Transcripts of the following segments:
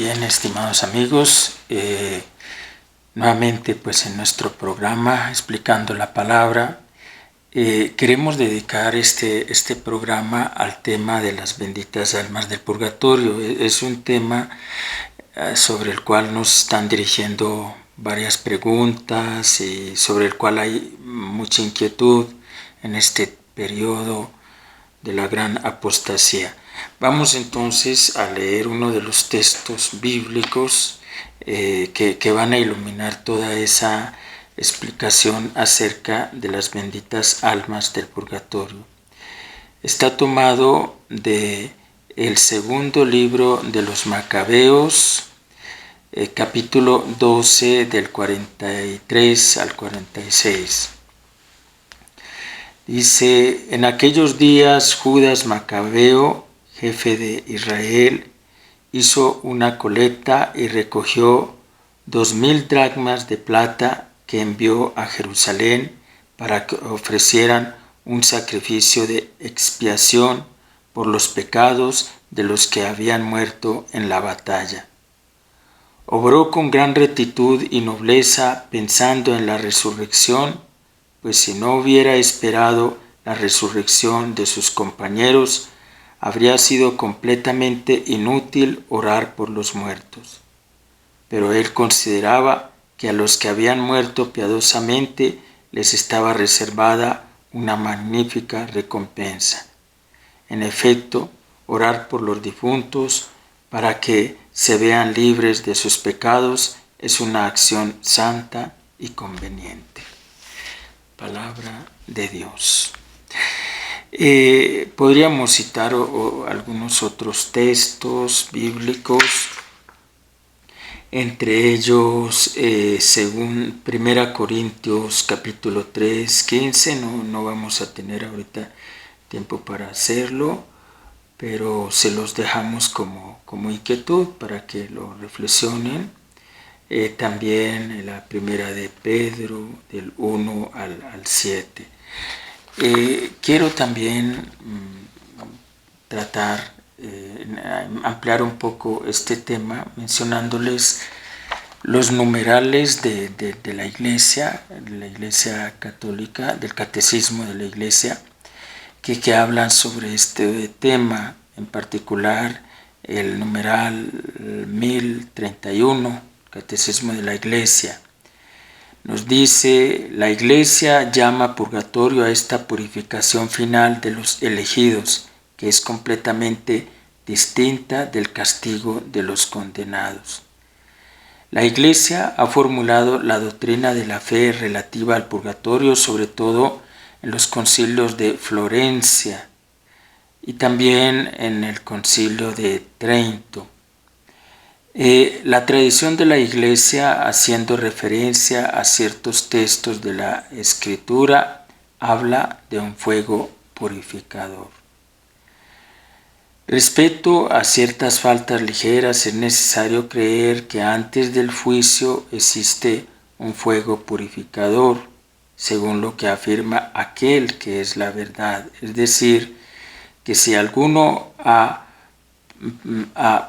Bien, estimados amigos, nuevamente pues en nuestro programa Explicando la Palabra, queremos dedicar este programa al tema de las benditas almas del purgatorio. Es un tema sobre el cual nos están dirigiendo varias preguntas y sobre el cual hay mucha inquietud en este periodo de la gran apostasía. Vamos entonces a leer uno de los textos bíblicos que van a iluminar toda esa explicación acerca de las benditas almas del purgatorio. Está tomado de el segundo libro de los Macabeos, capítulo 12 del 43 al 46. Dice: en aquellos días Judas Macabeo, jefe de Israel, hizo una colecta y recogió 2000 dracmas de plata que envió a Jerusalén para que ofrecieran un sacrificio de expiación por los pecados de los que habían muerto en la batalla. Obró con gran rectitud y nobleza pensando en la resurrección, pues si no hubiera esperado la resurrección de sus compañeros, habría sido completamente inútil orar por los muertos. Pero él consideraba que a los que habían muerto piadosamente les estaba reservada una magnífica recompensa. En efecto, orar por los difuntos para que se vean libres de sus pecados es una acción santa y conveniente. Palabra de Dios. Podríamos citar algunos otros textos bíblicos, entre ellos según 1 Corintios capítulo 3, 15, no vamos a tener ahorita tiempo para hacerlo, pero se los dejamos como inquietud para que lo reflexionen. También la primera de Pedro, del 1 al 7. Quiero también ampliar un poco este tema mencionándoles los numerales de la Iglesia Católica, del Catecismo de la Iglesia, que hablan sobre este tema, en particular el numeral 1031, Catecismo de la Iglesia. Nos dice: la Iglesia llama purgatorio a esta purificación final de los elegidos, que es completamente distinta del castigo de los condenados. La Iglesia ha formulado la doctrina de la fe relativa al purgatorio, sobre todo en los concilios de Florencia y también en el concilio de Trento. La tradición de la Iglesia, haciendo referencia a ciertos textos de la Escritura, habla de un fuego purificador. Respecto a ciertas faltas ligeras, es necesario creer que antes del juicio existe un fuego purificador, según lo que afirma aquel que es la verdad. Es decir, que si alguno ha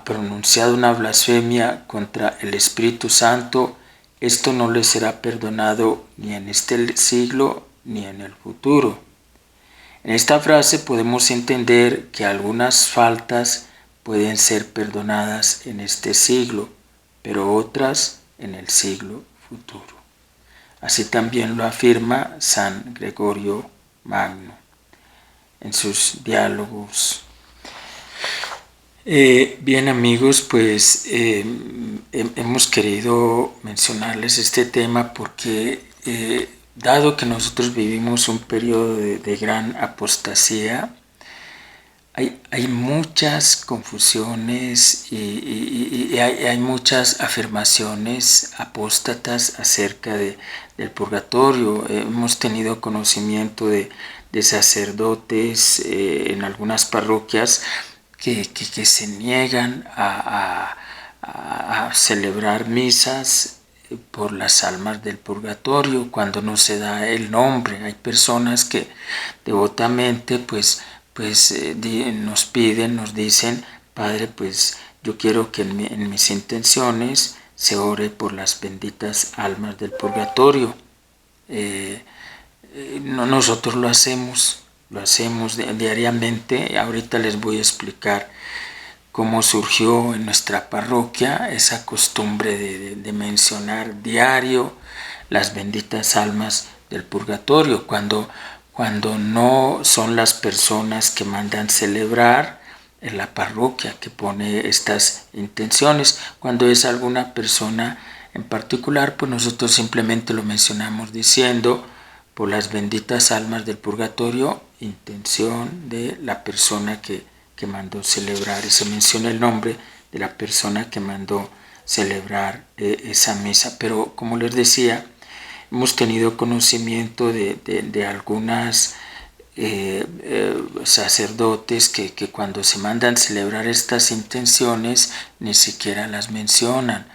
pronunciado una blasfemia contra el Espíritu Santo, esto no le será perdonado ni en este siglo ni en el futuro. En esta frase podemos entender que algunas faltas pueden ser perdonadas en este siglo, pero otras en el siglo futuro. Así también lo afirma San Gregorio Magno en sus diálogos. Bien amigos, pues hemos querido mencionarles este tema porque dado que nosotros vivimos un periodo de gran apostasía, hay muchas confusiones y hay muchas afirmaciones apóstatas acerca del purgatorio. Hemos tenido conocimiento de sacerdotes en algunas parroquias que se niegan a celebrar misas por las almas del purgatorio cuando no se da el nombre. Hay personas que devotamente nos dicen: Padre, pues yo quiero que en mis intenciones se ore por las benditas almas del purgatorio. Nosotros lo hacemos diariamente. Ahorita les voy a explicar cómo surgió en nuestra parroquia esa costumbre de mencionar diario las benditas almas del purgatorio, cuando no son las personas que mandan celebrar en la parroquia que pone estas intenciones. Cuando es alguna persona en particular, pues nosotros simplemente lo mencionamos diciendo: por las benditas almas del purgatorio, intención de la persona que mandó celebrar, y se menciona el nombre de la persona que mandó celebrar esa misa. Pero como les decía, hemos tenido conocimiento de algunas sacerdotes que cuando se mandan celebrar estas intenciones ni siquiera las mencionan.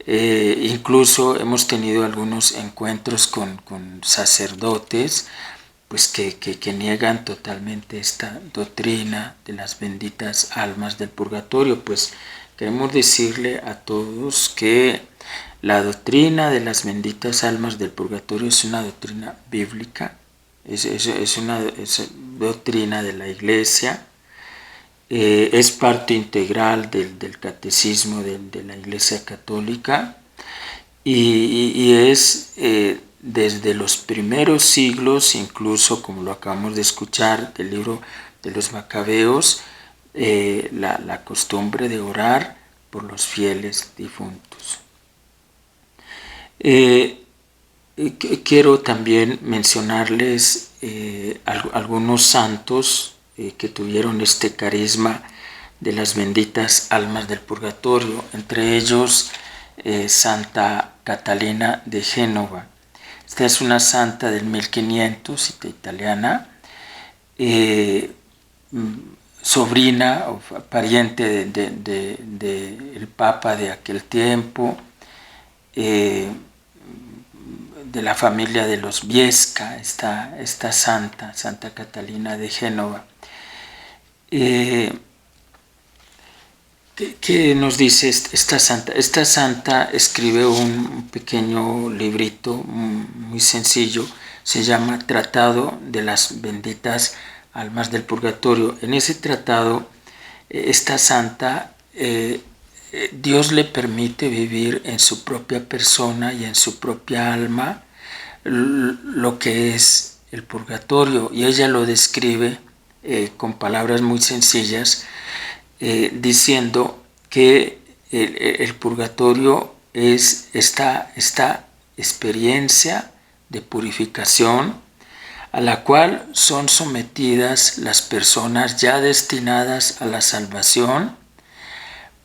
Incluso hemos tenido algunos encuentros con sacerdotes pues que niegan totalmente esta doctrina de las benditas almas del purgatorio. Pues queremos decirle a todos que la doctrina de las benditas almas del purgatorio es una doctrina bíblica, es una doctrina de la Iglesia, es parte integral del catecismo de la Iglesia Católica, y es desde los primeros siglos, incluso como lo acabamos de escuchar del libro de los Macabeos, la costumbre de orar por los fieles difuntos. Quiero también mencionarles algunos santos que tuvieron este carisma de las benditas almas del purgatorio, entre ellos Santa Catalina de Génova. Esta es una santa del 1500, italiana, sobrina o pariente del Papa de aquel tiempo, de la familia de los Viesca, esta santa, Santa Catalina de Génova. ¿Qué nos dice esta santa? Esta santa escribe un pequeño librito muy sencillo, se llama Tratado de las benditas almas del purgatorio. En ese tratado, esta santa, Dios le permite vivir en su propia persona y en su propia alma lo que es el purgatorio, y ella lo describe con palabras muy sencillas, diciendo que el purgatorio es esta experiencia de purificación a la cual son sometidas las personas ya destinadas a la salvación,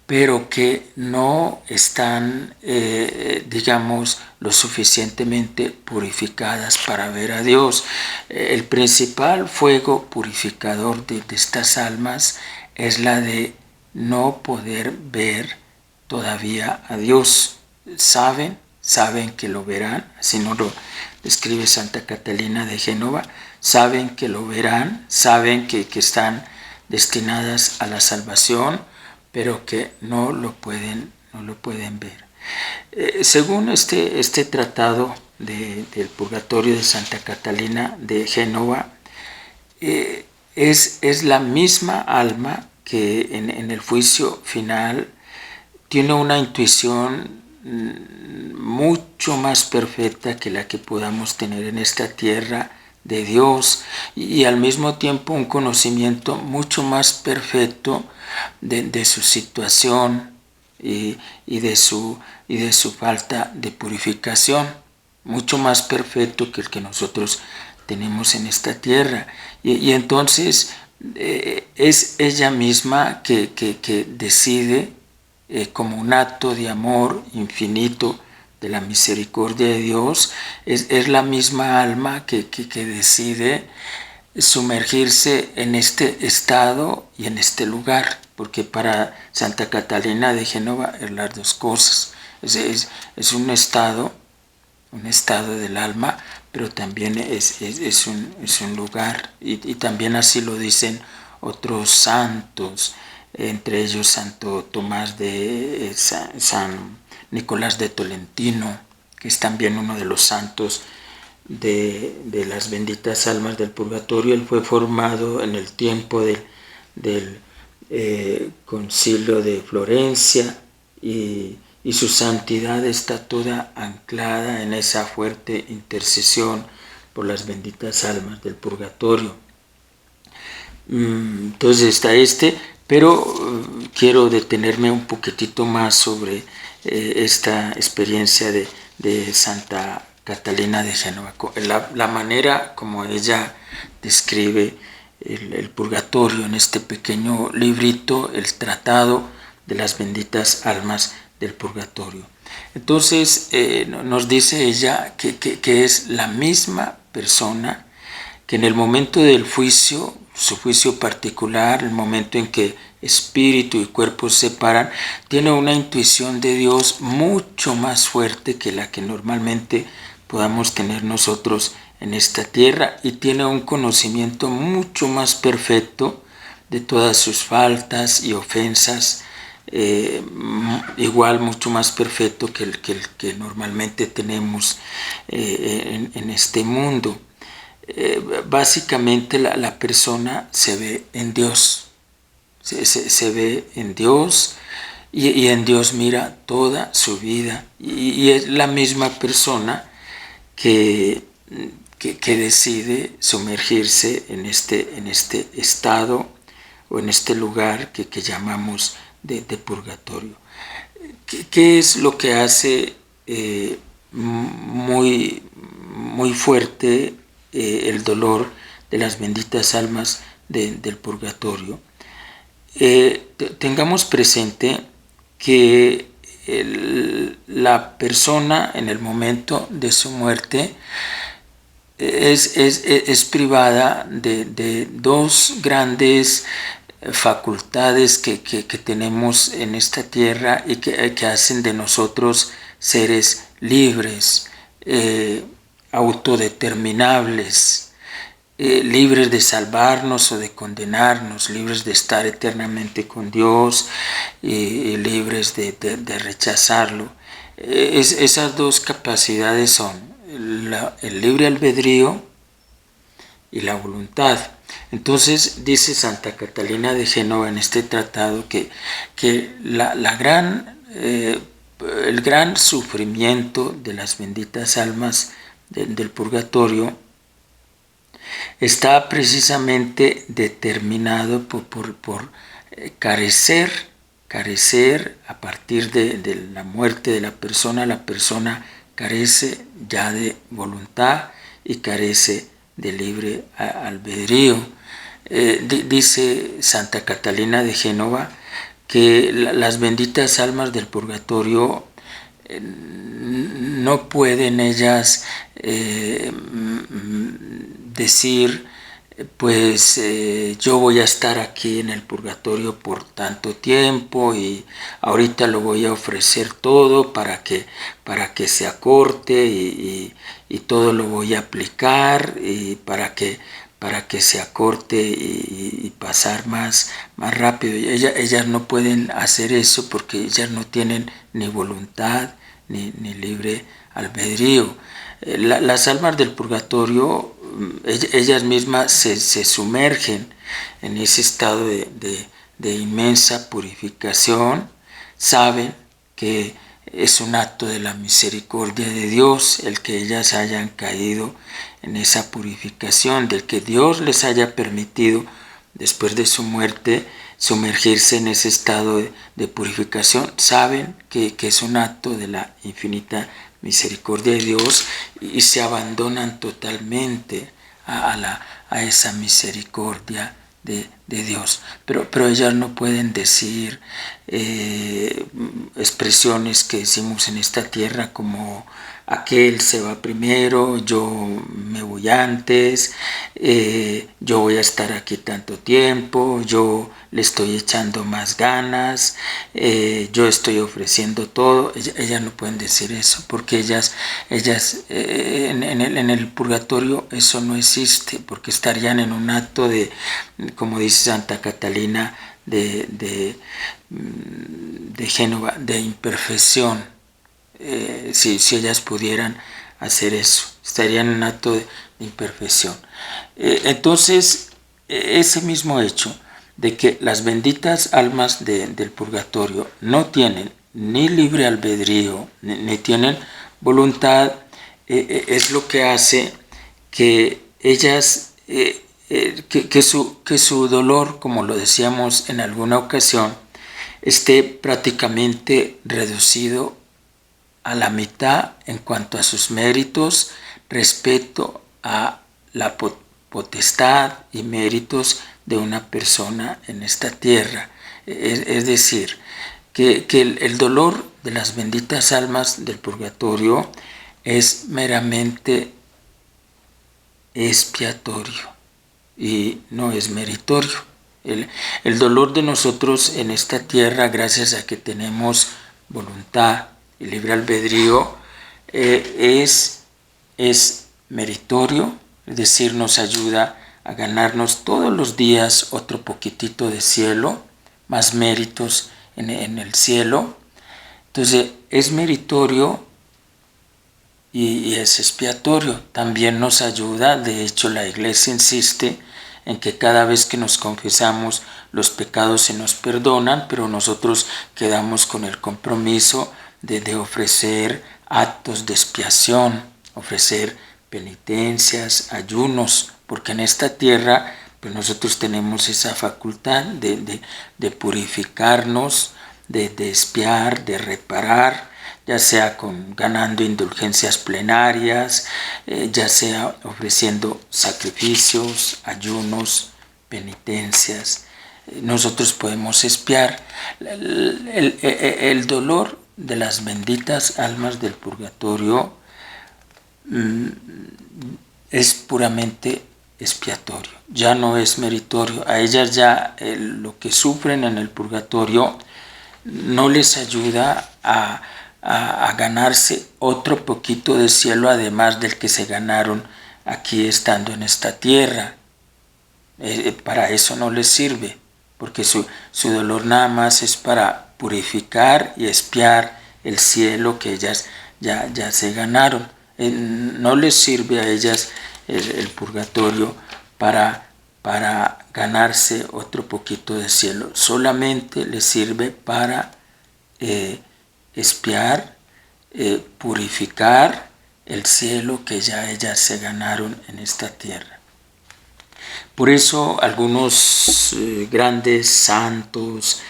pero que no están, digamos, lo suficientemente purificadas para ver a Dios. El principal fuego purificador de estas almas es la de no poder ver todavía a Dios. Saben que lo verán, así nos lo describe Santa Catalina de Génova, saben que lo verán, saben que están destinadas a la salvación, pero que no lo pueden ver. Según este tratado del purgatorio de Santa Catalina de Génova, es la misma alma que en el juicio final tiene una intuición mucho más perfecta que la que podamos tener en esta tierra de Dios, y al mismo tiempo un conocimiento mucho más perfecto de su situación y de su falta de purificación, mucho más perfecto que el que nosotros tenemos en esta tierra. Y entonces es ella misma que decide, como un acto de amor infinito de la misericordia de Dios, es la misma alma que decide sumergirse en este estado y en este lugar, porque para Santa Catalina de Génova es las dos cosas. Es un estado del alma, pero también es un lugar, y también así lo dicen otros santos. entre ellos Santo Tomás de San Nicolás de Tolentino, que es también uno de los santos de las benditas almas del purgatorio. Él fue formado en el tiempo del concilio de Florencia y su santidad está toda anclada en esa fuerte intercesión por las benditas almas del purgatorio. Entonces está pero quiero detenerme un poquitito más sobre esta experiencia de Santa Catalina de Génova, la manera como ella describe el purgatorio en este pequeño librito, el tratado de las benditas almas del purgatorio. Entonces nos dice ella que es la misma persona que en el momento del juicio, su juicio particular, el momento en que espíritu y cuerpo se separan, tiene una intuición de Dios mucho más fuerte que la que normalmente podamos tener nosotros en esta tierra, y tiene un conocimiento mucho más perfecto de todas sus faltas y ofensas, igual mucho más perfecto que el que normalmente tenemos en este mundo. Básicamente la persona se ve en Dios, se ve en Dios y en Dios mira toda su vida, y es la misma persona que decide sumergirse en este estado o en este lugar que llamamos de purgatorio. ¿Qué es lo que hace muy fuerte el dolor de las benditas almas del purgatorio? Tengamos presente que la persona en el momento de su muerte es privada de dos grandes facultades que tenemos en esta tierra y que hacen de nosotros seres libres, autodeterminables, libres de salvarnos o de condenarnos, libres de estar eternamente con Dios y libres de rechazarlo. Esas dos capacidades son el libre albedrío y la voluntad. Entonces dice Santa Catalina de Génova en este tratado que el gran sufrimiento de las benditas almas del purgatorio está precisamente determinado por carecer a partir de la muerte de la persona carece ya de voluntad y carece de libre albedrío. Dice Santa Catalina de Génova que las benditas almas del purgatorio no pueden ellas decir, pues yo voy a estar aquí en el purgatorio por tanto tiempo y ahorita lo voy a ofrecer todo para que se acorte y todo lo voy a aplicar y para que se acorte y pasar más rápido. Ellas no pueden hacer eso porque ellas no tienen ni voluntad ni libre albedrío. Las almas del purgatorio, ellas mismas se sumergen en ese estado de inmensa purificación, saben que es un acto de la misericordia de Dios el que ellas hayan caído en esa purificación, del que Dios les haya permitido después de su muerte sumergirse en ese estado de purificación. Saben que es un acto de la infinita misericordia de Dios y se abandonan totalmente a esa misericordia de Dios. Pero ellas no pueden decir expresiones que decimos en esta tierra como aquel se va primero, yo me voy antes, yo voy a estar aquí tanto tiempo, yo le estoy echando más ganas, yo estoy ofreciendo todo. Ellas no pueden decir eso porque ellas en el purgatorio eso no existe, porque estarían en un acto de, como dice Santa Catalina de Génova, de imperfección. Si ellas pudieran hacer eso, estarían en un acto de imperfección. Entonces, ese mismo hecho de que las benditas almas del purgatorio no tienen ni libre albedrío, ni tienen voluntad, es lo que hace que ellas, que su dolor, como lo decíamos en alguna ocasión, esté prácticamente reducido a la mitad en cuanto a sus méritos respecto a la potestad y méritos de una persona en esta tierra. Es decir, que el dolor de las benditas almas del purgatorio es meramente expiatorio y no es meritorio. El dolor de nosotros en esta tierra, gracias a que tenemos voluntad y libre albedrío, es meritorio, es decir, nos ayuda a ganarnos todos los días otro poquitito de cielo, más méritos en el cielo. Entonces es meritorio y es expiatorio. También nos ayuda, de hecho la Iglesia insiste en que cada vez que nos confesamos los pecados se nos perdonan, pero nosotros quedamos con el compromiso de ofrecer actos de expiación, ofrecer penitencias, ayunos, porque en esta tierra pues nosotros tenemos esa facultad de purificarnos, de expiar, de reparar, ya sea ganando indulgencias plenarias, ya sea ofreciendo sacrificios, ayunos, penitencias. Nosotros podemos expiar el dolor de las benditas almas del purgatorio. Es puramente expiatorio, ya no es meritorio. A ellas ya lo que sufren en el purgatorio no les ayuda a ganarse otro poquito de cielo además del que se ganaron aquí estando en esta tierra. Para eso no les sirve, porque su dolor nada más es para purificar y expiar el cielo que ellas ya se ganaron. No les sirve a ellas el purgatorio para ganarse otro poquito de cielo, solamente les sirve para expiar, purificar el cielo que ya ellas se ganaron en esta tierra. Por eso algunos grandes santos,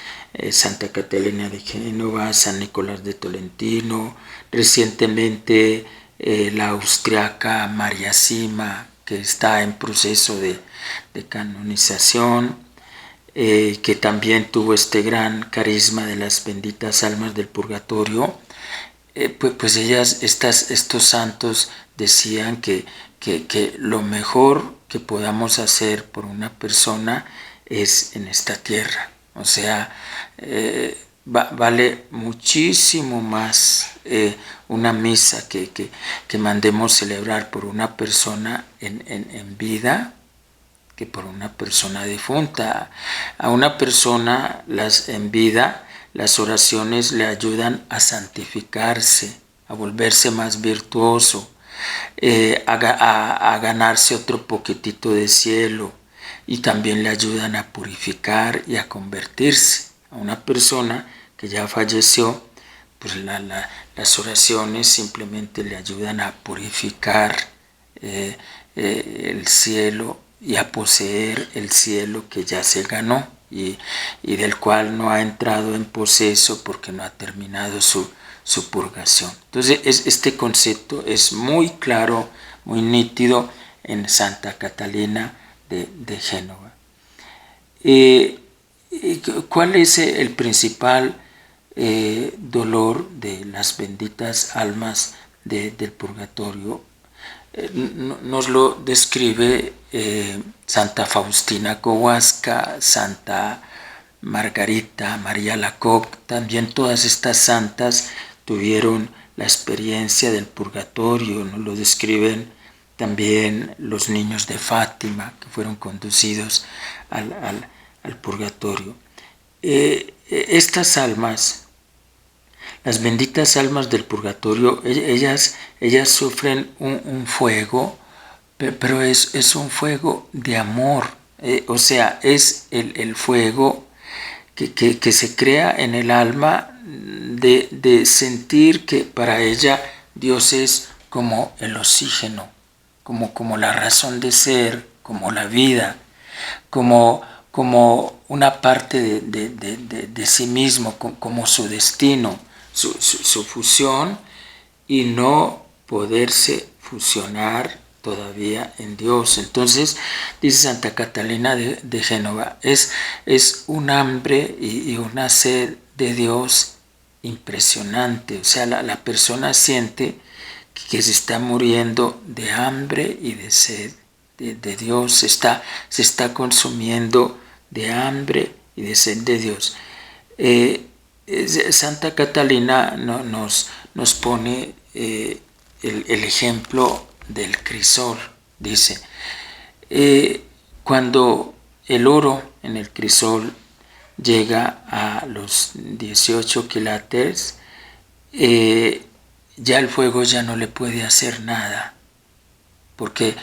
Santa Catalina de Génova, San Nicolás de Tolentino, recientemente la austriaca María Sima, que está en proceso de canonización, que también tuvo este gran carisma de las benditas almas del purgatorio, pues estos santos decían que lo mejor que podamos hacer por una persona es en esta tierra. O sea, vale muchísimo más una misa que mandemos celebrar por una persona en vida que por una persona difunta. A una persona en vida las oraciones le ayudan a santificarse, a volverse más virtuoso, a ganarse otro poquitito de cielo, y también le ayudan a purificar y a convertirse. A una persona que ya falleció, pues las oraciones simplemente le ayudan a purificar el cielo y a poseer el cielo que ya se ganó y del cual no ha entrado en poseso porque no ha terminado su purgación. Entonces este concepto es muy claro, muy nítido en Santa Catalina de Génova. ¿Cuál es el principal dolor de las benditas almas del purgatorio? Nos lo describe Santa Faustina Kowalska, Santa Margarita, María Lacoque. También todas estas santas tuvieron la experiencia del purgatorio. Nos lo describen también los niños de Fátima, que fueron conducidos al purgatorio. Estas almas, las benditas almas del purgatorio, ellas sufren un fuego, pero es un fuego de amor, o sea, es el fuego que se crea en el alma de sentir que para ella Dios es como el oxígeno, como la razón de ser, como la vida, como una parte de sí mismo, como su destino, su fusión, y no poderse fusionar todavía en Dios. Entonces, dice Santa Catalina de Génova, es un hambre y una sed de Dios impresionante. O sea, la persona siente que se está muriendo de hambre y de sed de Dios, se está consumiendo de hambre y de sed de Dios. Santa Catalina nos pone el ejemplo del crisol. Dice, cuando el oro en el crisol llega a los 18 quilates, ya el fuego ya no le puede hacer nada, porque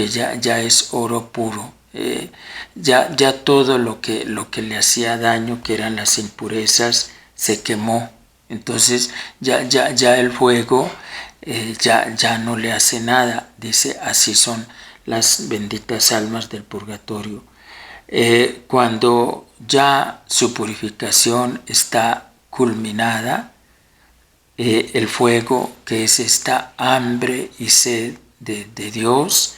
ya es oro puro. Ya todo lo que le hacía daño, que eran las impurezas, se quemó. Entonces ya el fuego ya no le hace nada. Dice, así son las benditas almas del purgatorio. Cuando ya su purificación está culminada, el fuego, que es esta hambre y sed de Dios,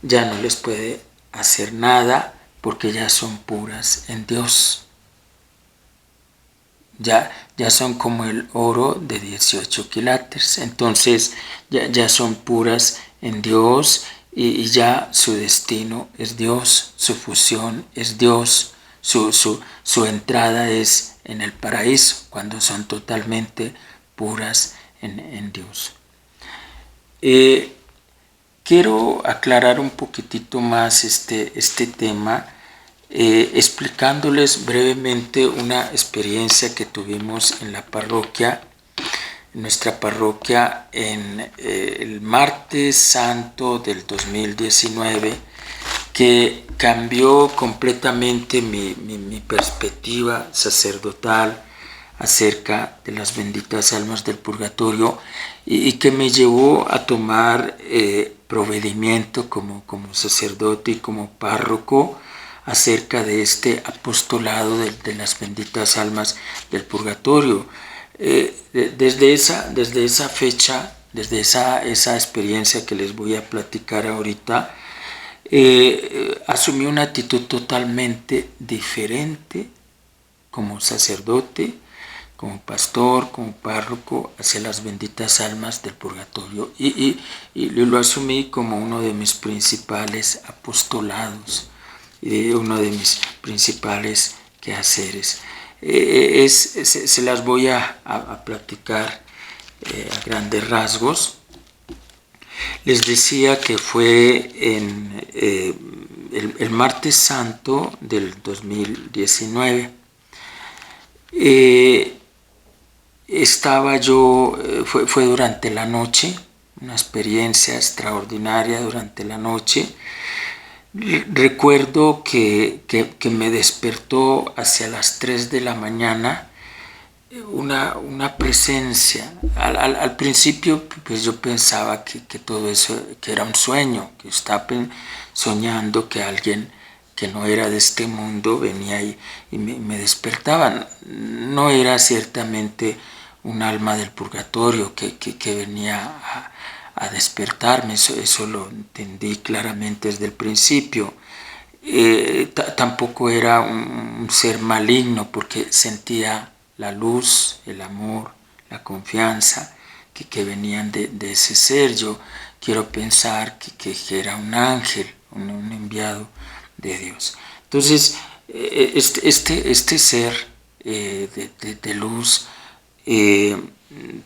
ya no les puede hacer nada, porque ya son puras en Dios. Ya son como el oro de 18 quilates. Entonces ya son puras en Dios, y ya su destino es Dios, su fusión es Dios, su entrada es en el paraíso, cuando son totalmente puras en Dios. Quiero aclarar un poquitito más este tema, explicándoles brevemente una experiencia que tuvimos en la parroquia, en nuestra parroquia, en el martes santo del 2019, que cambió completamente mi perspectiva sacerdotal acerca de las benditas almas del purgatorio, y que me llevó a tomar provedimiento como sacerdote y como párroco acerca de este apostolado de las benditas almas del purgatorio. Desde esa fecha, desde esa experiencia que les voy a platicar ahorita, asumí una actitud totalmente diferente como sacerdote, como pastor, como párroco, hacia las benditas almas del purgatorio, y lo asumí como uno de mis principales apostolados, y uno de mis principales quehaceres. Se las voy a platicar a grandes rasgos. Les decía que fue en el martes santo del 2019. Estaba yo, fue durante la noche, una experiencia extraordinaria durante la noche. Recuerdo que me despertó hacia las 3 de la mañana una presencia. Al principio, pues yo pensaba que todo eso, que era un sueño, que estaba soñando que alguien que no era de este mundo venía y me despertaban. No era ciertamente un alma del purgatorio que venía a despertarme, eso lo entendí claramente desde el principio. Tampoco era un ser maligno, porque sentía la luz, el amor, la confianza que venían de ese ser. Yo quiero pensar que era un ángel, un enviado de Dios. Entonces, este ser de luz,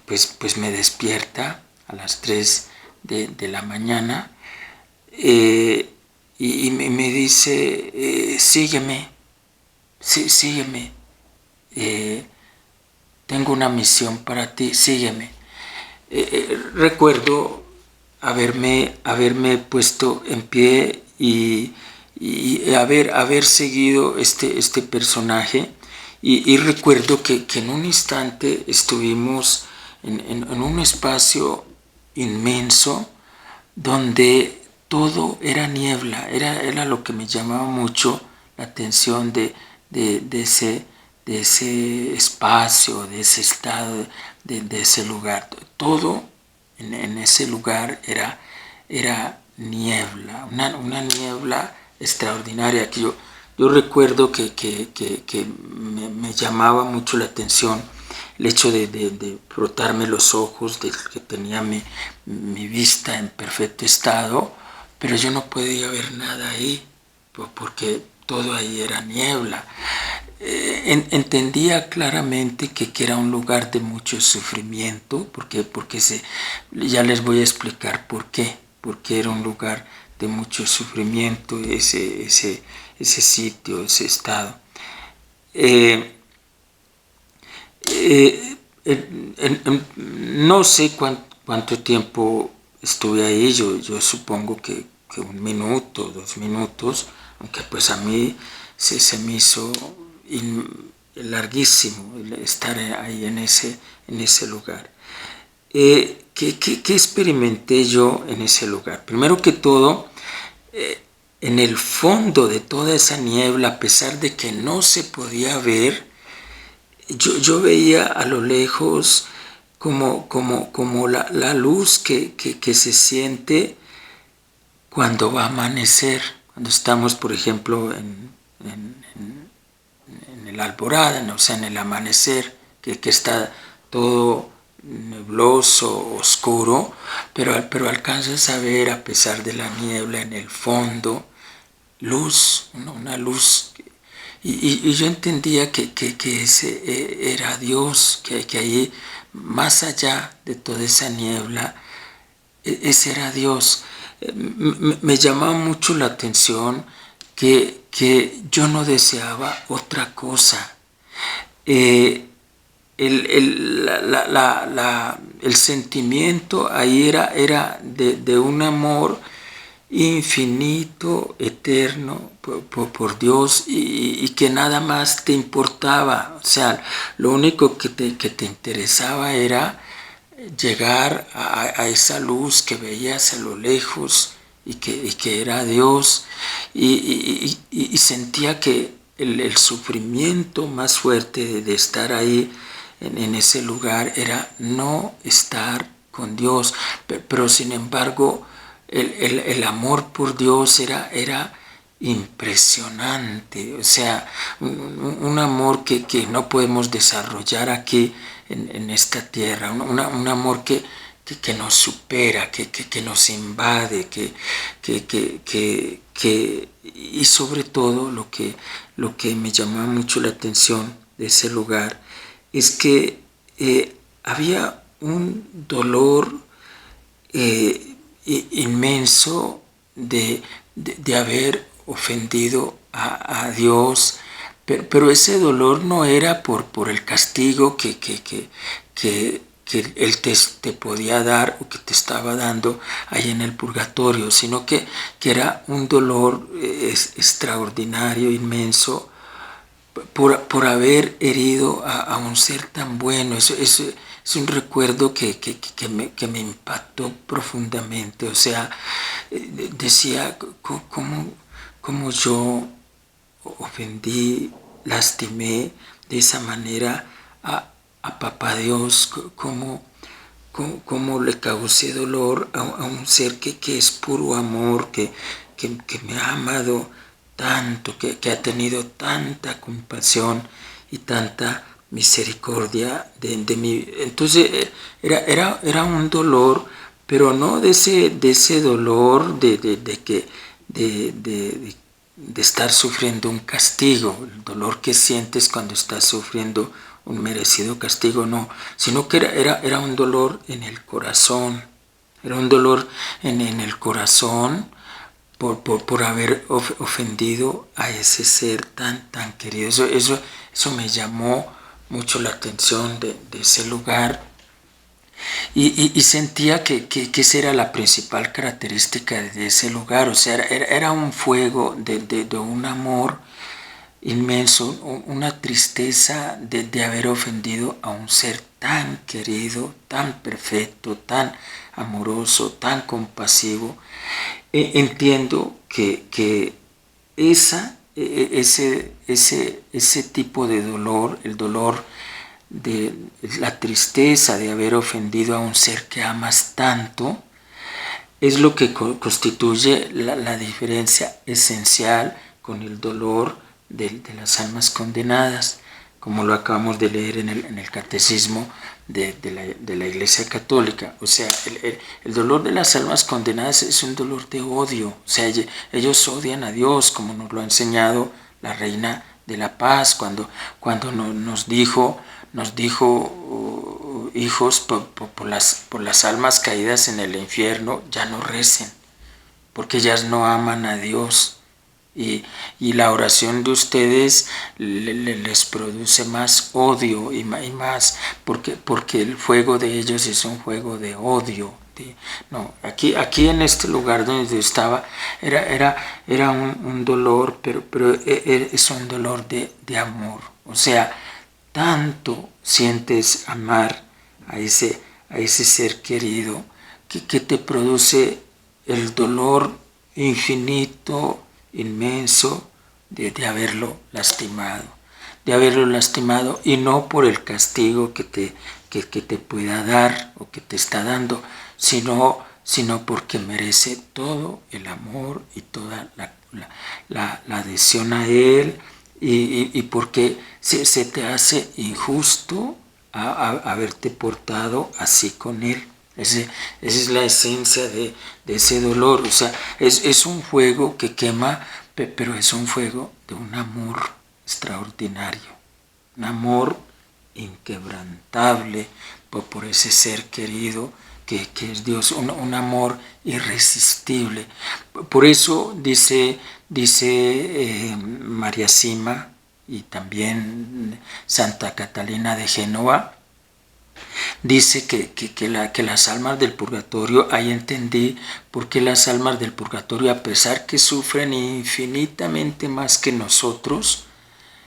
pues me despierta a las 3 de la mañana, y me dice, sígueme, sígueme. tengo una misión para ti, sígueme. Recuerdo haberme puesto en pie y haber seguido este personaje y recuerdo que en un instante estuvimos en un espacio inmenso donde todo era niebla, era lo que me llamaba mucho la atención de ese espacio, de ese estado, de ese lugar. Todo en ese lugar era niebla, una niebla extraordinaria que yo recuerdo que me llamaba mucho la atención el hecho de frotarme los ojos, de que tenía mi vista en perfecto estado, pero yo no podía ver nada ahí, porque todo ahí era niebla. Entendía claramente que era un lugar de mucho sufrimiento, porque ya les voy a explicar porque era un lugar de mucho sufrimiento ese sitio, ese estado. No sé cuánto tiempo estuve ahí, yo supongo que 1 minuto, 2 minutos, aunque pues a mí se me hizo larguísimo estar ahí en ese lugar. ¿Qué experimenté yo en ese lugar? Primero que todo, en el fondo de toda esa niebla, a pesar de que no se podía ver, yo veía a lo lejos como la luz que se siente cuando va a amanecer, cuando estamos, por ejemplo, en el alborada, o sea, en el amanecer, que está todo nebloso, oscuro, pero alcanzas a ver, a pesar de la niebla, en el fondo, luz, una luz. Y yo entendía que ese era Dios, que ahí, más allá de toda esa niebla, ese era Dios. Me llamaba mucho la atención que yo no deseaba otra cosa. El sentimiento ahí era de un amor infinito, eterno, por Dios y que nada más te importaba. O sea, lo único que te interesaba era llegar a esa luz que veías a lo lejos y que era Dios y sentía que el sufrimiento más fuerte de estar ahí en ese lugar era no estar con Dios, pero sin embargo el amor por Dios era impresionante, o sea, un amor que no podemos desarrollar aquí en esta tierra, un amor que nos supera, que nos invade, y sobre todo lo que me llamaba mucho la atención de ese lugar es que había un dolor inmenso de haber ofendido a Dios, pero ese dolor no era por el castigo que Él te podía dar o que te estaba dando ahí en el purgatorio, sino que era un dolor extraordinario, inmenso, por haber herido a un ser tan bueno. Eso es un recuerdo que me impactó profundamente. O sea, decía cómo yo ofendí, lastimé de esa manera a Papá Dios, cómo le causé dolor a un ser que es puro amor, que me ha amado tanto, que ha tenido tanta compasión y tanta misericordia de mí. Entonces era un dolor, pero no de ese dolor de estar sufriendo un castigo, el dolor que sientes cuando estás sufriendo un merecido castigo, no, sino que era un dolor en el corazón, era un dolor en el corazón por haber ofendido a ese ser tan querido. Eso me llamó mucho la atención de ese lugar y sentía que esa era la principal característica de ese lugar, o sea, era un fuego de un amor inmenso, una tristeza de haber ofendido a un ser tan querido, tan perfecto, tan amoroso, tan compasivo. Entiendo que ese tipo de dolor, el dolor de la tristeza de haber ofendido a un ser que amas tanto, es lo que constituye la diferencia esencial con el dolor de las almas condenadas, como lo acabamos de leer en el catecismo de la Iglesia Católica. O sea, el dolor de las almas condenadas es un dolor de odio. O sea, ellos odian a Dios, como nos lo ha enseñado la Reina de la Paz, cuando nos dijo hijos, por las almas caídas en el infierno, ya no recen, porque ellas no aman a Dios. Y la oración de ustedes les produce más odio y más, porque el fuego de ellos es un fuego de odio. No, aquí en este lugar donde yo estaba era un dolor, pero es un dolor de amor. O sea, tanto sientes amar a ese ser querido que te produce el dolor infinito, inmenso de haberlo lastimado y no por el castigo que te pueda dar o que te está dando, sino porque merece todo el amor y toda la adhesión a Él y porque se te hace injusto haberte portado así con Él. Esa es la esencia de ese dolor. O sea, es un fuego que quema, pero es un fuego de un amor extraordinario, un amor inquebrantable por ese ser querido que es Dios, un amor irresistible. Por eso dice María Sima y también Santa Catalina de Génova, dice que las almas del purgatorio, ahí entendí por qué las almas del purgatorio, a pesar que sufren infinitamente más que nosotros,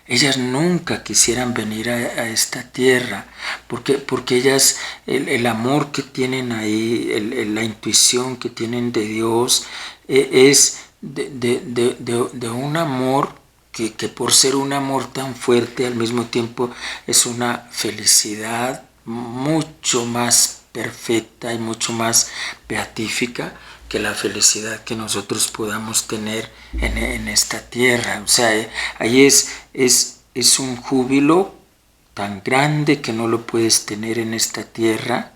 ellas nunca quisieran venir a esta tierra, porque ellas, el amor que tienen ahí, la intuición que tienen de Dios, es de un amor que por ser un amor tan fuerte, al mismo tiempo es una felicidad mucho más perfecta y mucho más beatífica que la felicidad que nosotros podamos tener en esta tierra. O sea, ahí es un júbilo tan grande que no lo puedes tener en esta tierra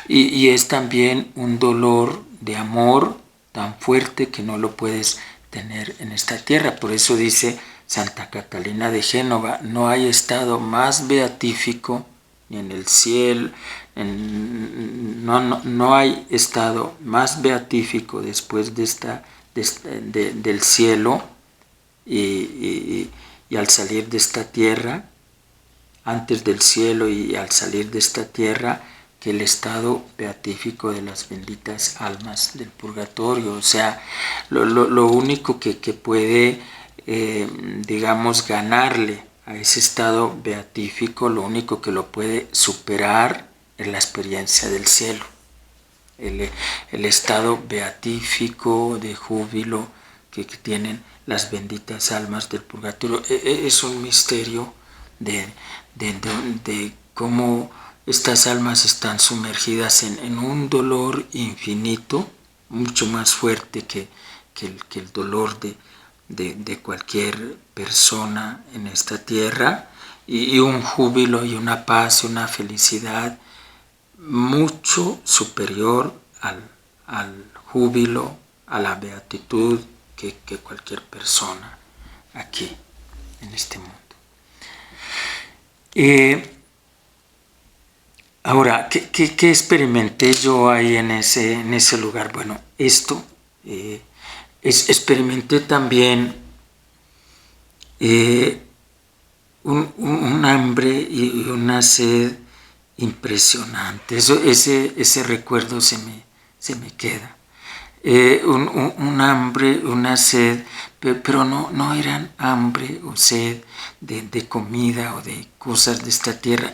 y es también un dolor de amor tan fuerte que no lo puedes tener en esta tierra. Por eso dice Santa Catalina de Génova, no hay estado más beatífico ni en el cielo, no hay estado más beatífico después del cielo y al salir de esta tierra, antes del cielo y al salir de esta tierra, que el estado beatífico de las benditas almas del purgatorio. O sea, lo único que puede, digamos, ganarle a ese estado beatífico, lo único que lo puede superar es la experiencia del cielo. El estado beatífico de júbilo que tienen las benditas almas del purgatorio es un misterio de cómo estas almas están sumergidas en un dolor infinito, mucho más fuerte que el dolor de cualquier persona en esta tierra, y un júbilo y una paz y una felicidad mucho superior al júbilo, a la beatitud que cualquier persona aquí en este mundo. Ahora, ¿qué experimenté yo ahí en ese lugar? Bueno, esto experimenté también un hambre y una sed impresionante. Ese recuerdo se me queda. Un hambre, una sed, pero no eran hambre o sed de comida o de cosas de esta tierra,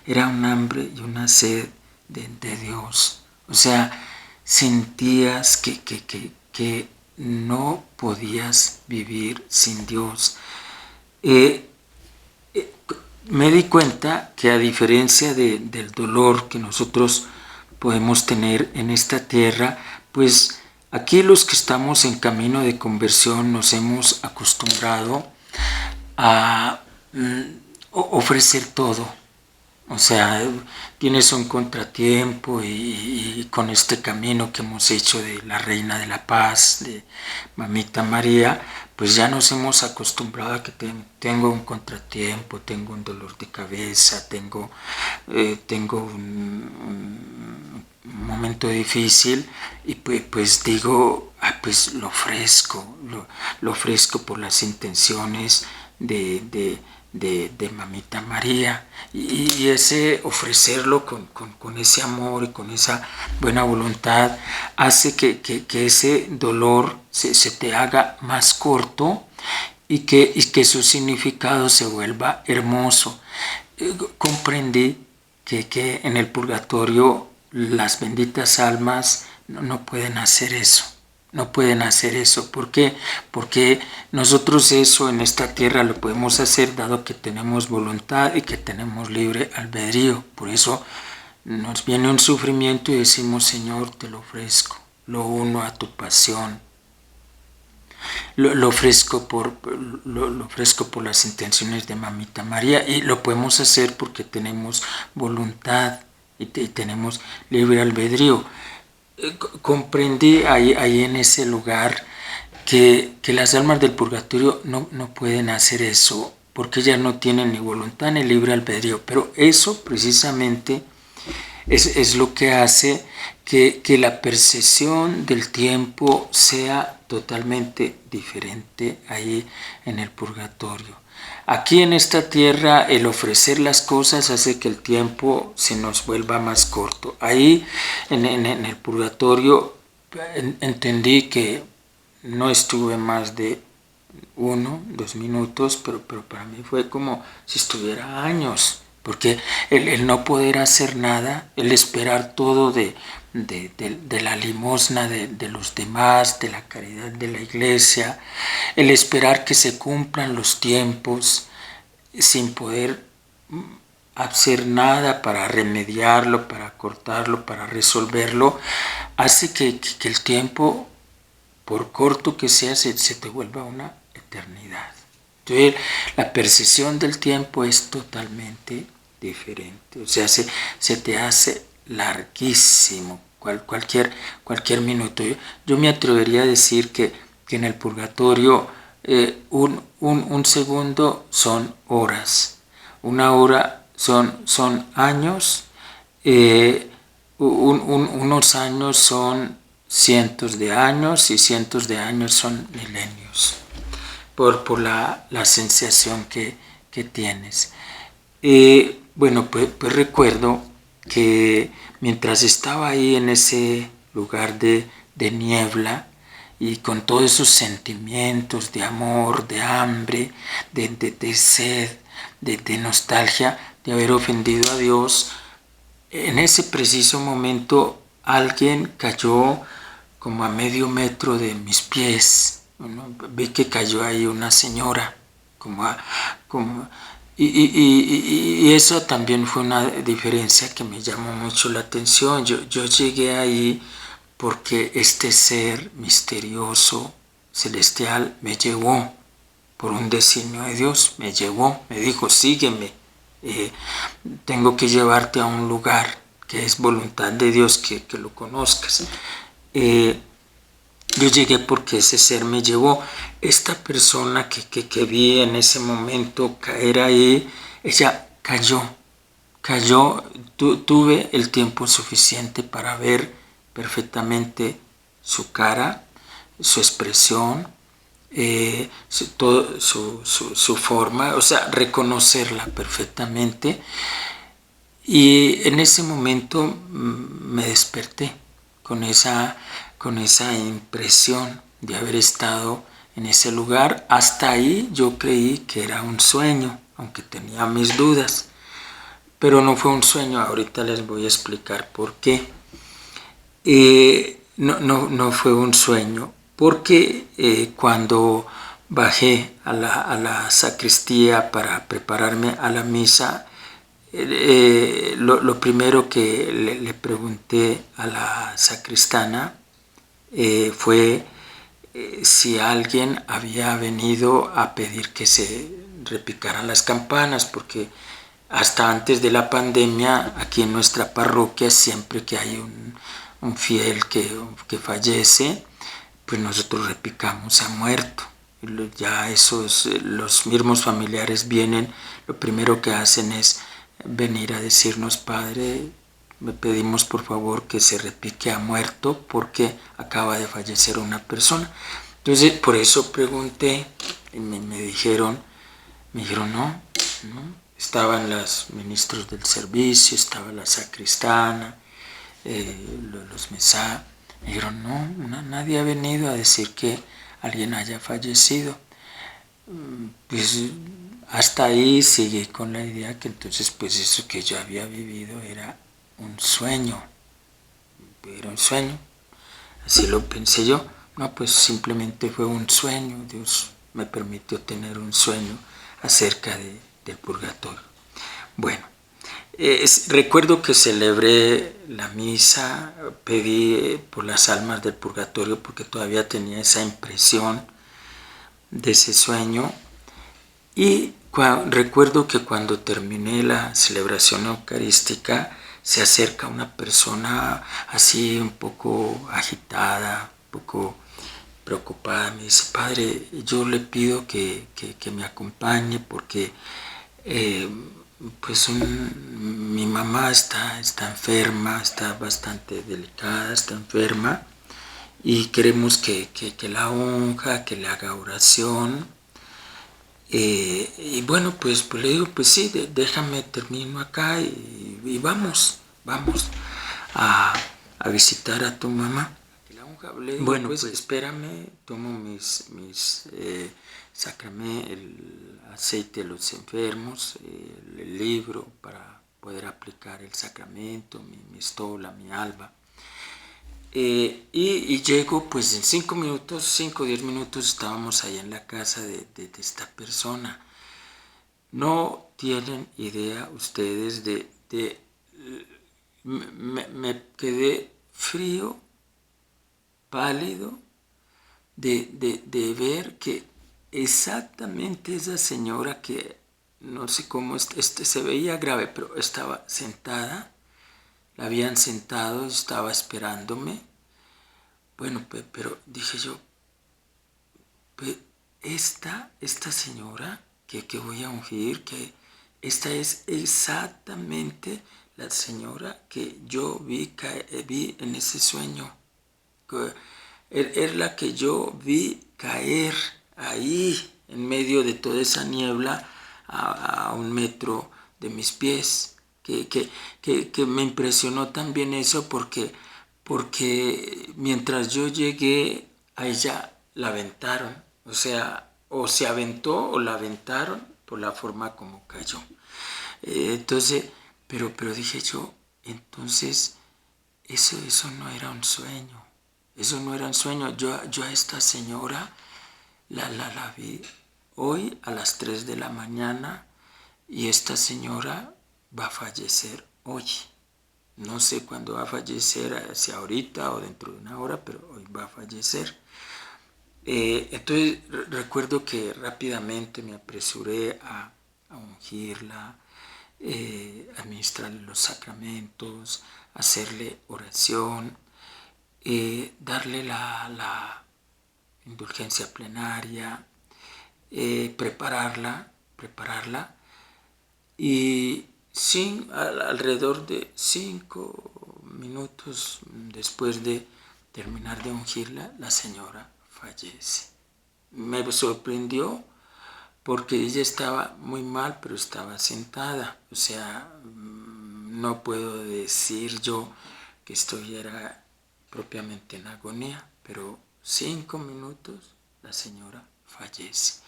era un hambre y una sed de Dios. O sea, sentías que no podías vivir sin Dios. Eh, Me di cuenta que a diferencia del dolor que nosotros podemos tener en esta tierra, pues aquí los que estamos en camino de conversión nos hemos acostumbrado a ofrecer todo. O sea, tienes un contratiempo y con este camino que hemos hecho de la Reina de la Paz, de Mamita María, pues ya nos hemos acostumbrado a que tengo un contratiempo, tengo un dolor de cabeza, tengo un momento difícil y pues digo, pues lo ofrezco por las intenciones de Mamita María y ese ofrecerlo con ese amor y con esa buena voluntad hace que ese dolor se te haga más corto y que su significado se vuelva hermoso. Comprendí que en el purgatorio las benditas almas no pueden hacer eso. No pueden hacer eso. ¿Por qué? Porque nosotros eso en esta tierra lo podemos hacer dado que tenemos voluntad y que tenemos libre albedrío. Por eso nos viene un sufrimiento y decimos, Señor, te lo ofrezco, lo uno a tu pasión. Lo ofrezco por las intenciones de Mamita María y lo podemos hacer porque tenemos voluntad y tenemos libre albedrío. Comprendí ahí en ese lugar que las almas del purgatorio no pueden hacer eso porque ellas no tienen ni voluntad ni libre albedrío, pero eso precisamente es lo que hace que la percepción del tiempo sea totalmente diferente ahí en el purgatorio. Aquí en esta tierra el ofrecer las cosas hace que el tiempo se nos vuelva más corto. Ahí en el purgatorio entendí que no estuve más de 2 minutos, pero para mí fue como si estuviera años, porque el no poder hacer nada, el esperar todo de la limosna de los demás, de la caridad de la iglesia, el esperar que se cumplan los tiempos sin poder hacer nada para remediarlo, para cortarlo, para resolverlo, hace que el tiempo, por corto que sea, se te vuelva una eternidad. Entonces, la percepción del tiempo es totalmente diferente. O sea, se te hace larguísimo cualquier minuto. Yo me atrevería a decir que en el purgatorio un segundo son horas, una hora son años, unos años son cientos de años y cientos de años son milenios por la sensación que tienes. Bueno, pues recuerdo que mientras estaba ahí en ese lugar de niebla y con todos esos sentimientos de amor, de hambre, de sed, de nostalgia, de haber ofendido a Dios, en ese preciso momento alguien cayó como a medio metro de mis pies. Bueno, vi que cayó ahí una señora, y eso también fue una diferencia que me llamó mucho la atención. Yo llegué ahí porque este ser misterioso, celestial, me llevó, por un designio de Dios, me llevó, me dijo, sígueme, tengo que llevarte a un lugar que es voluntad de Dios que lo conozcas. Yo llegué porque ese ser me llevó. Esta persona que vi en ese momento caer ahí, ella cayó, tuve el tiempo suficiente para ver perfectamente su cara, su expresión, su forma, o sea, reconocerla perfectamente. Y en ese momento me desperté con esa impresión de haber estado en ese lugar. Hasta ahí yo creí que era un sueño, aunque tenía mis dudas. Pero no fue un sueño, ahorita les voy a explicar por qué. No fue un sueño, porque cuando bajé a la sacristía para prepararme a la misa, lo primero que le pregunté a la sacristana fue si alguien había venido a pedir que se repicaran las campanas, porque hasta antes de la pandemia, aquí en nuestra parroquia, siempre que hay un fiel que fallece, pues nosotros repicamos a muerto. Ya los mismos familiares vienen, lo primero que hacen es venir a decirnos: Padre, me pedimos por favor que se repique a muerto porque acaba de fallecer una persona. Entonces, por eso pregunté y me dijeron, no, estaban los ministros del servicio, estaba la sacristana, los mesá. Me dijeron, no, nadie ha venido a decir que alguien haya fallecido. Pues hasta ahí seguí con la idea que entonces pues eso que yo había vivido era un sueño, así lo pensé yo. No, pues simplemente fue un sueño, Dios me permitió tener un sueño acerca del purgatorio. Bueno, recuerdo que celebré la misa, pedí por las almas del purgatorio porque todavía tenía esa impresión de ese sueño. Y recuerdo que cuando terminé la celebración eucarística, se acerca una persona así un poco agitada, un poco preocupada. Me dice: Padre, yo le pido que me acompañe porque pues mi mamá está enferma, está bastante delicada, está enferma, y queremos que la unja, que le haga oración. Y bueno, pues le digo: pues sí, déjame termino acá y vamos a visitar a tu mamá. Bueno, pues espérame, tomo sacrame el aceite de los enfermos, el libro para poder aplicar el sacramento, mi estola, mi alba. Y llego, pues en 5 o 10 minutos estábamos ahí en la casa de esta persona. No tienen idea ustedes me quedé frío, pálido, de ver que exactamente esa señora que no sé cómo se veía grave, pero estaba sentada, la habían sentado, estaba esperándome. Bueno, pero dije yo, esta señora que voy a ungir, que esta es exactamente la señora que yo vi en ese sueño. Es la que yo vi caer ahí en medio de toda esa niebla a 1 metro de mis pies. Que me impresionó también eso porque mientras yo llegué a ella la aventaron, o sea, o se aventó o la aventaron por la forma como cayó. Entonces, pero dije yo, entonces eso no era un sueño, eso no era un sueño. Yo a esta señora la vi hoy a las 3 de la mañana y esta señora va a fallecer hoy. No sé cuándo va a fallecer, si ahorita o dentro de una hora, pero hoy va a fallecer. Entonces recuerdo que rápidamente me apresuré a ungirla, administrarle los sacramentos, hacerle oración, darle la indulgencia plenaria, prepararla, y alrededor de 5 minutos después de terminar de ungirla, la señora fallece. me sorprendió porque ella estaba muy mal, pero estaba sentada. O sea, no puedo decir yo que estuviera propiamente en agonía, pero 5 minutos la señora fallece.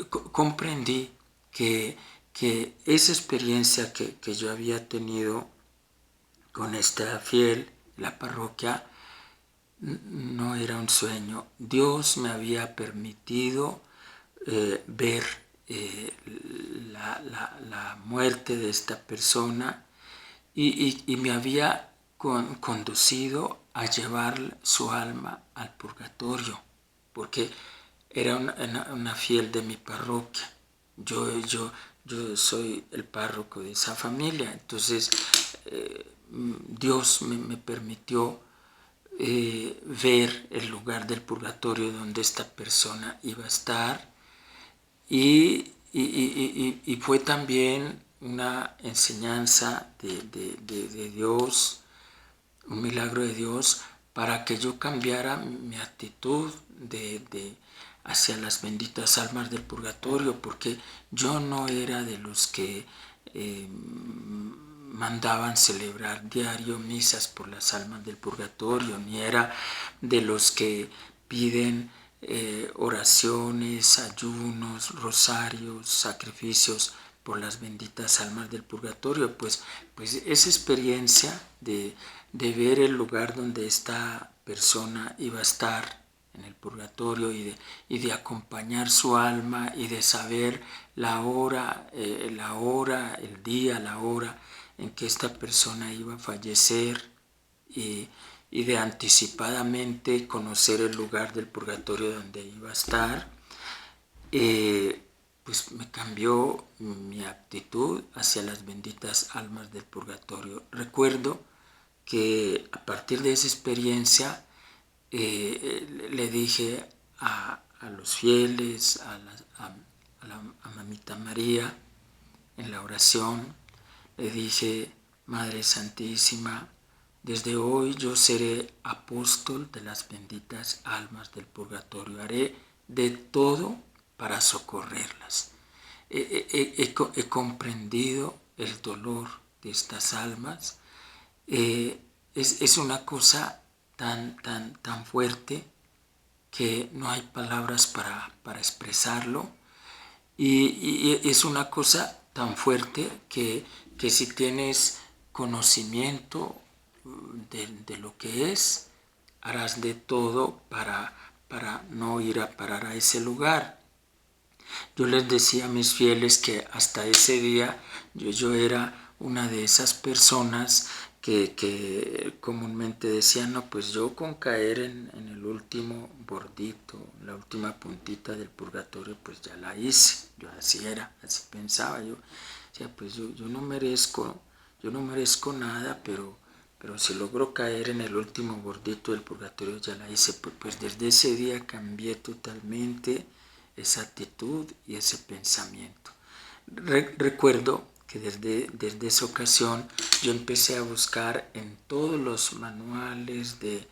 Comprendí que, que esa experiencia que yo había tenido con esta fiel, la parroquia, no era un sueño. Dios me había permitido ver la muerte de esta persona y me había conducido a llevar su alma al purgatorio, porque era una fiel de mi parroquia. Yo soy el párroco de esa familia, entonces Dios me permitió ver el lugar del purgatorio donde esta persona iba a estar y fue también una enseñanza de Dios, un milagro de Dios para que yo cambiara mi actitud hacia las benditas almas del purgatorio, porque yo no era de los que mandaban celebrar diario misas por las almas del purgatorio, ni era de los que piden oraciones, ayunos, rosarios, sacrificios por las benditas almas del purgatorio. Pues esa experiencia de ver el lugar donde esta persona iba a estar en el purgatorio y de acompañar su alma y de saber la hora, el día, la hora en que esta persona iba a fallecer y de anticipadamente conocer el lugar del purgatorio donde iba a estar, pues me cambió mi actitud hacia las benditas almas del purgatorio. Recuerdo que a partir de esa experiencia le dije a los fieles, a Mamita María, en la oración, le dije: Madre Santísima, desde hoy yo seré apóstol de las benditas almas del purgatorio. Haré de todo para socorrerlas. He comprendido el dolor de estas almas. Es una cosa tan fuerte que no hay palabras para expresarlo. Y es una cosa tan fuerte que si tienes conocimiento de lo que es, harás de todo para no ir a parar a ese lugar. Yo les decía a mis fieles que hasta ese día yo era una de esas personas que comúnmente decían: no, pues yo con caer en el último bordito, la última puntita del purgatorio, pues ya la hice. Yo así era, así pensaba yo. O sea, pues yo no merezco nada, pero si logro caer en el último bordito del purgatorio, ya la hice. Pues desde ese día cambié totalmente esa actitud y ese pensamiento. Recuerdo que desde esa ocasión yo empecé a buscar en todos los manuales de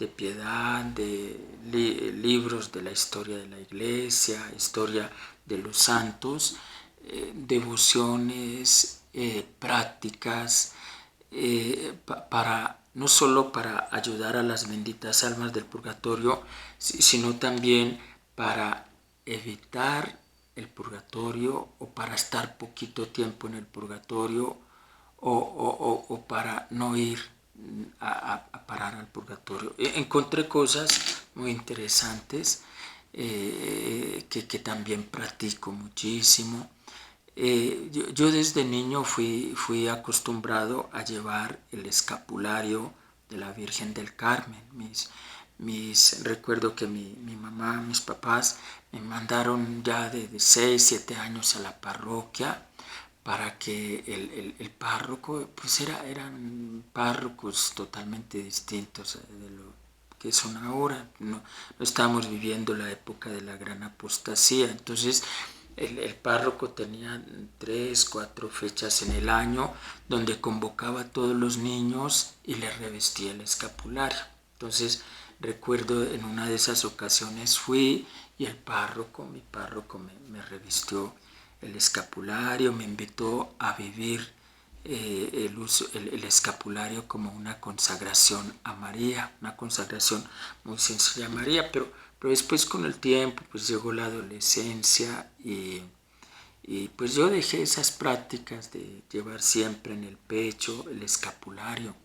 piedad, de libros de la historia de la iglesia, historia de los santos, devociones, prácticas, para no solo para ayudar a las benditas almas del purgatorio, sino también para evitar el purgatorio o para estar poquito tiempo en el purgatorio o para no ir a parar al purgatorio. Encontré cosas muy interesantes que también practico muchísimo. Yo desde niño fui acostumbrado a llevar el escapulario de la Virgen del Carmen. Recuerdo que mi mamá, mis papás me mandaron ya de 6, 7 años a la parroquia para que el párroco, pues eran párrocos totalmente distintos de lo que son ahora. No estamos viviendo la época de la gran apostasía. Entonces el párroco tenía 3, 4 fechas en el año donde convocaba a todos los niños y les revestía el escapulario. Entonces recuerdo en una de esas ocasiones fui y mi párroco me revistió el escapulario, me invitó a vivir el escapulario como una consagración a María, una consagración muy sencilla a María, pero después con el tiempo pues llegó la adolescencia y pues yo dejé esas prácticas de llevar siempre en el pecho el escapulario.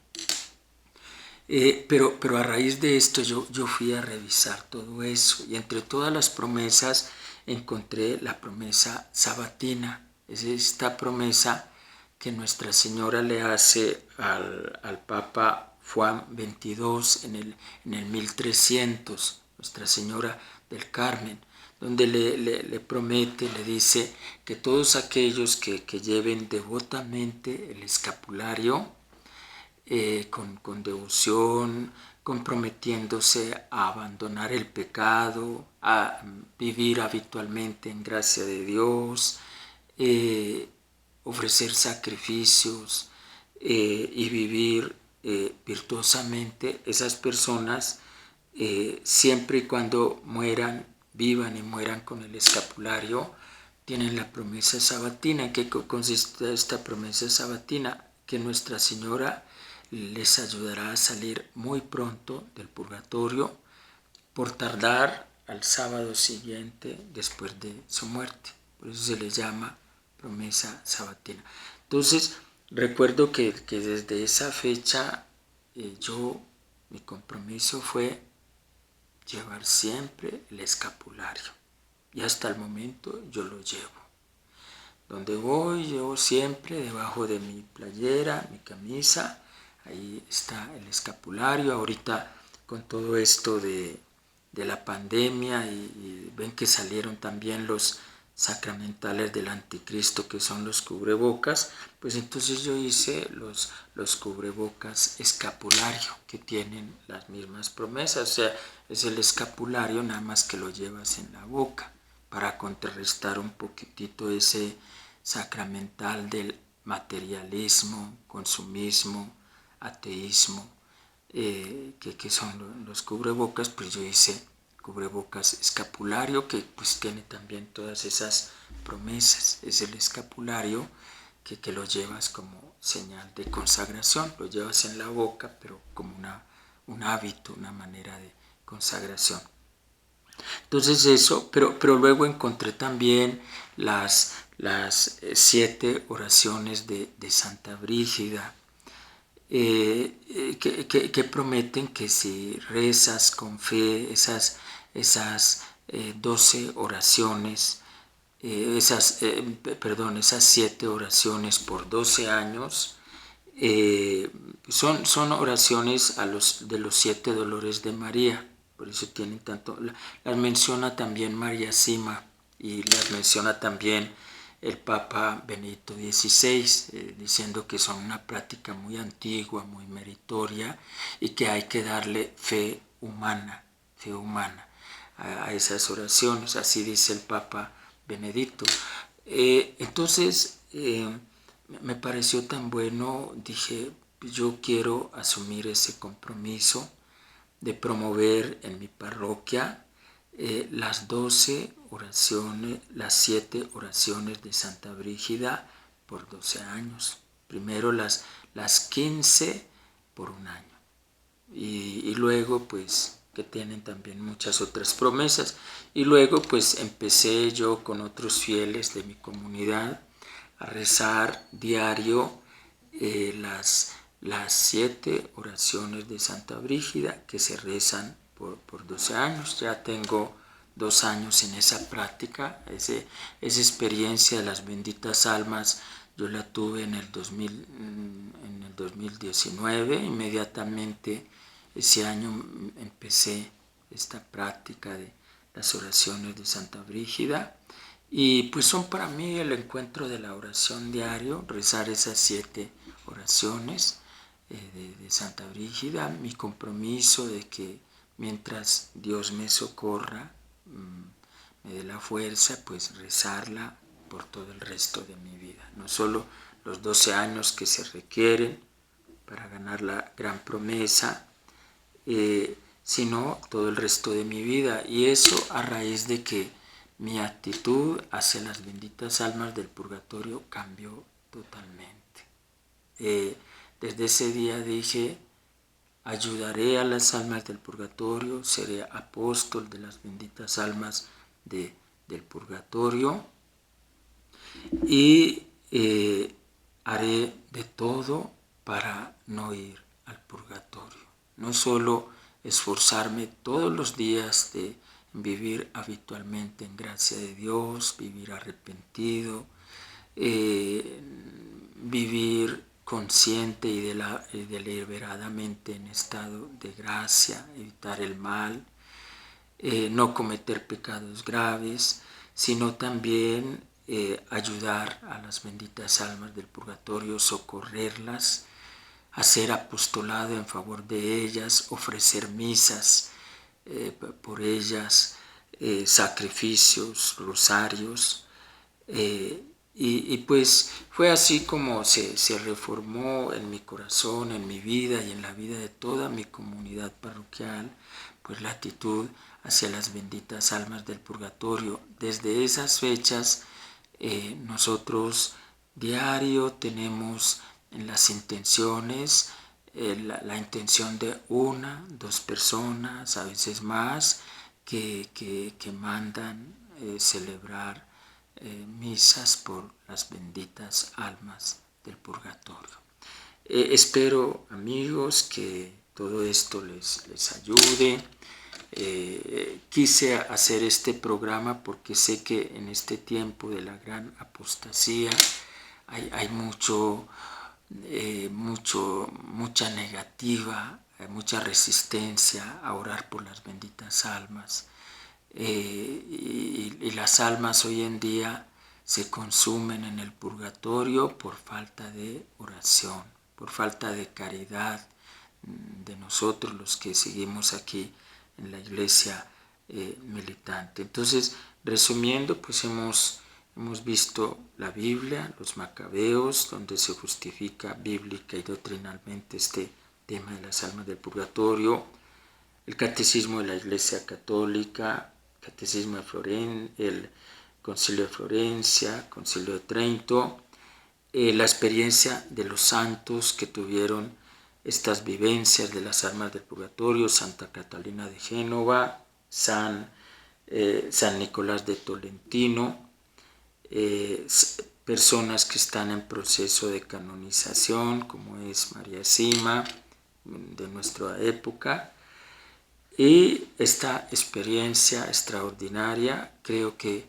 Pero a raíz de esto yo fui a revisar todo eso y entre todas las promesas encontré la promesa sabatina. Es esta promesa que Nuestra Señora le hace al Papa Juan XXII en el 1300, Nuestra Señora del Carmen, donde le promete, le dice que todos aquellos que lleven devotamente el escapulario, con devoción, comprometiéndose a abandonar el pecado, a vivir habitualmente en gracia de Dios, ofrecer sacrificios y vivir virtuosamente. Esas personas, siempre y cuando vivan y mueran con el escapulario, tienen la promesa sabatina. ¿En qué consiste esta promesa sabatina? Que Nuestra Señora les ayudará a salir muy pronto del purgatorio, por tardar al sábado siguiente después de su muerte. Por eso se le llama promesa sabatina. Entonces, recuerdo que desde esa fecha mi compromiso fue llevar siempre el escapulario. Y hasta el momento yo lo llevo. Donde voy, llevo siempre debajo de mi playera, mi camisa, ahí está el escapulario. Ahorita con todo esto de la pandemia y ven que salieron también los sacramentales del anticristo, que son los cubrebocas, pues entonces yo hice los cubrebocas escapulario, que tienen las mismas promesas. O sea, es el escapulario, nada más que lo llevas en la boca, para contrarrestar un poquitito ese sacramental del materialismo, consumismo, ateísmo, que son los cubrebocas. Pues yo hice cubrebocas escapulario, que pues tiene también todas esas promesas. Es el escapulario que lo llevas como señal de consagración, lo llevas en la boca, pero como un hábito, una manera de consagración. Entonces eso, pero luego encontré también las 7 oraciones de Santa Brígida, que prometen que si rezas con fe esas 12 oraciones, esas 7 oraciones por 12 años, son oraciones de los 7 dolores de María. Por eso tienen tanto, las menciona también María Sima y las menciona también el Papa Benedicto XVI, diciendo que son una práctica muy antigua, muy meritoria, y que hay que darle fe humana a esas oraciones. Así dice el Papa Benedicto. Entonces, me pareció tan bueno, dije, yo quiero asumir ese compromiso de promover en mi parroquia las 12 oraciones, las 7 oraciones de Santa Brígida por 12 años. Primero las 15 por un año. Y luego pues que tienen también muchas otras promesas. Y luego pues empecé yo con otros fieles de mi comunidad a rezar diario las 7 oraciones de Santa Brígida, que se rezan por 12 años. Ya tengo 2 años en esa práctica. Esa experiencia de las benditas almas yo la tuve en el 2019. Inmediatamente ese año empecé esta práctica de las oraciones de Santa Brígida, y pues son para mí el encuentro de la oración diario, rezar esas 7 oraciones de Santa Brígida, mi compromiso de que mientras Dios me socorra, me dé la fuerza, pues rezarla por todo el resto de mi vida. No solo los 12 años que se requieren para ganar la gran promesa, sino todo el resto de mi vida. Y eso a raíz de que mi actitud hacia las benditas almas del purgatorio cambió totalmente. Desde ese día dije, ayudaré a las almas del purgatorio, seré apóstol de las benditas almas del purgatorio y haré de todo para no ir al purgatorio. No solo esforzarme todos los días de vivir habitualmente en gracia de Dios, vivir arrepentido, vivir consciente y deliberadamente en estado de gracia, evitar el mal, no cometer pecados graves, sino también ayudar a las benditas almas del purgatorio, socorrerlas, hacer apostolado en favor de ellas, ofrecer misas por ellas, sacrificios, rosarios, y pues fue así como se reformó en mi corazón, en mi vida y en la vida de toda mi comunidad parroquial, pues la actitud hacia las benditas almas del purgatorio. Desde esas fechas nosotros diario tenemos en las intenciones la intención de 1, 2 personas, a veces más, que mandan celebrar misas por las benditas almas del purgatorio. Espero, amigos, que todo esto les ayude. Quise hacer este programa porque sé que en este tiempo de la gran apostasía hay mucha negativa, mucha resistencia a orar por las benditas almas. Y las almas hoy en día se consumen en el purgatorio por falta de oración, por falta de caridad de nosotros los que seguimos aquí en la iglesia militante. Entonces, resumiendo, pues hemos visto la Biblia, los Macabeos, donde se justifica bíblica y doctrinalmente este tema de las almas del purgatorio, el Catecismo de la Iglesia Católica, Catecismo de Florencia, el Concilio de Florencia, Concilio de Trento, la experiencia de los santos que tuvieron estas vivencias de las almas del purgatorio, Santa Catalina de Génova, San Nicolás de Tolentino, personas que están en proceso de canonización, como es María Sima, de nuestra época. Y esta experiencia extraordinaria, creo que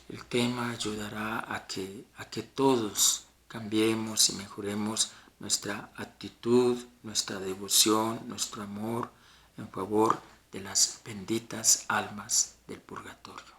el tema ayudará a que todos cambiemos y mejoremos nuestra actitud, nuestra devoción, nuestro amor en favor de las benditas almas del purgatorio.